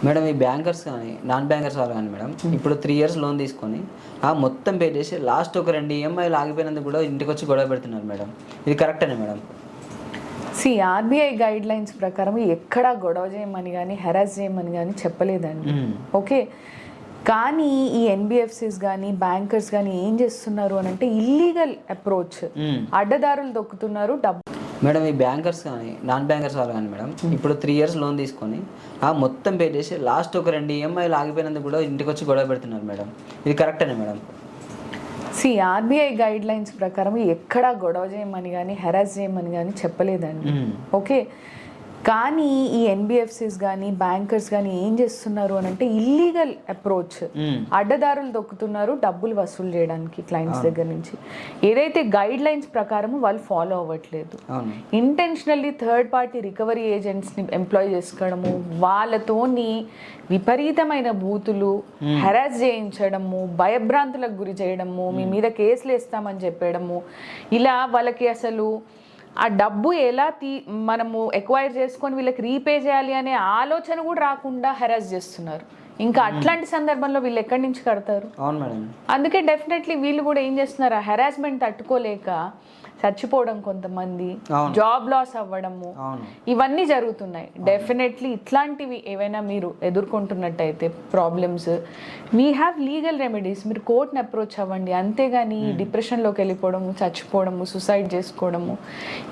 Madam ఈ bankers కానీ non bankers వాళ్ళు కానీ మేడం ఇప్పుడు 3 ఇయర్స్ లోన్ తీసుకొని మొత్తం పే చేసి లాస్ట్ ఒక 2 ఈఎంఐలు ఆగిపోయినందుకు కూడా ఇంటికి వచ్చి గొడవ పెడుతున్నారు మేడం. ఇది కరెక్టేనా మేడం? ఆర్బీఐ గైడ్ లైన్స్ ప్రకారం ఎక్కడా గొడవ చేయమని కానీ హెరాస్ చేయమని కానీ చెప్పలేదండి. ఓకే, కానీ ఈ ఎన్బిఎఫ్సిస్ కానీ బ్యాంకర్స్ కానీ ఏం చేస్తున్నారు అని అంటే ఇల్లీగల్ అప్రోచ్, అడ్డదారులు దొక్కుతున్నారు. మేడం ఈ బ్యాంకర్స్ కానీ నాన్ బ్యాంకర్స్ వాళ్ళు కానీ మేడం ఇప్పుడు 3 ఇయర్స్ లోన్ తీసుకొని మొత్తం పే చేసి లాస్ట్ ఒక 2 ఈఎంఐలు ఆగిపోయినందుకు కూడా ఇంటికి వచ్చి గొడవ పెడుతున్నారు మేడం. ఇది కరెక్టేనా మేడం? ఆర్బీఐ గైడ్ లైన్స్ ప్రకారం ఎక్కడా గొడవ చేయమని కానీ హెరాస్ చేయమని కానీ చెప్పలేదండి. ఓకే, కానీ ఈ ఎన్బిఎఫ్సిస్ కానీ బ్యాంకర్స్ కానీ ఏం చేస్తున్నారు అని అంటే ఇల్లీగల్ అప్రోచ్, అడ్డదారులు దొక్కుతున్నారు డబ్బులు వసూలు చేయడానికి క్లయింట్స్ దగ్గర నుంచి. ఏదైతే గైడ్ లైన్స్ ప్రకారం వాళ్ళు ఫాలో అవ్వట్లేదు, ఇంటెన్షనల్లీ థర్డ్ పార్టీ రికవరీ ఏజెంట్స్ని ఎంప్లాయ్ చేసుకోవడము, వాళ్ళతోని విపరీతమైన బూతులు హెరాస్ చేయించడము, భయభ్రాంతులకు గురి చేయడము, మీ మీద కేసులు వేస్తామని చెప్పడము, ఇలా వాళ్ళకి అసలు ఆ డబ్బు ఎలా మనము ఎక్వైర్ చేసుకొని వీళ్ళకి రీపే చేయాలి అనే ఆలోచన కూడా రాకుండా హెరాస్ చేస్తున్నారు. ఇంకా అట్లాంటి సందర్భంలో వీళ్ళు ఎక్కడి నుంచి కడతారు? అవును మేడం. అందుకే డెఫినెట్లీ వీళ్ళు కూడా ఏం చేస్తున్నారు, ఆ హెరాస్మెంట్ తట్టుకోలేక చచ్చిపోవడం, కొంతమంది జాబ్ లాస్ అవ్వడము, ఇవన్నీ జరుగుతున్నాయి. డెఫినెట్లీ ఇట్లాంటివి ఏవైనా మీరు ఎదుర్కొంటున్నట్టయితే problems, we have legal remedies, మీరు కోర్ట్ని అప్రోచ్ అవ్వండి. అంతేగాని డిప్రెషన్లోకి వెళ్ళిపోవడము, చచ్చిపోవడము, సూసైడ్ చేసుకోవడము,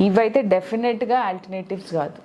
ఇవైతే డెఫినెట్గా ఆల్టర్నేటివ్స్ కాదు.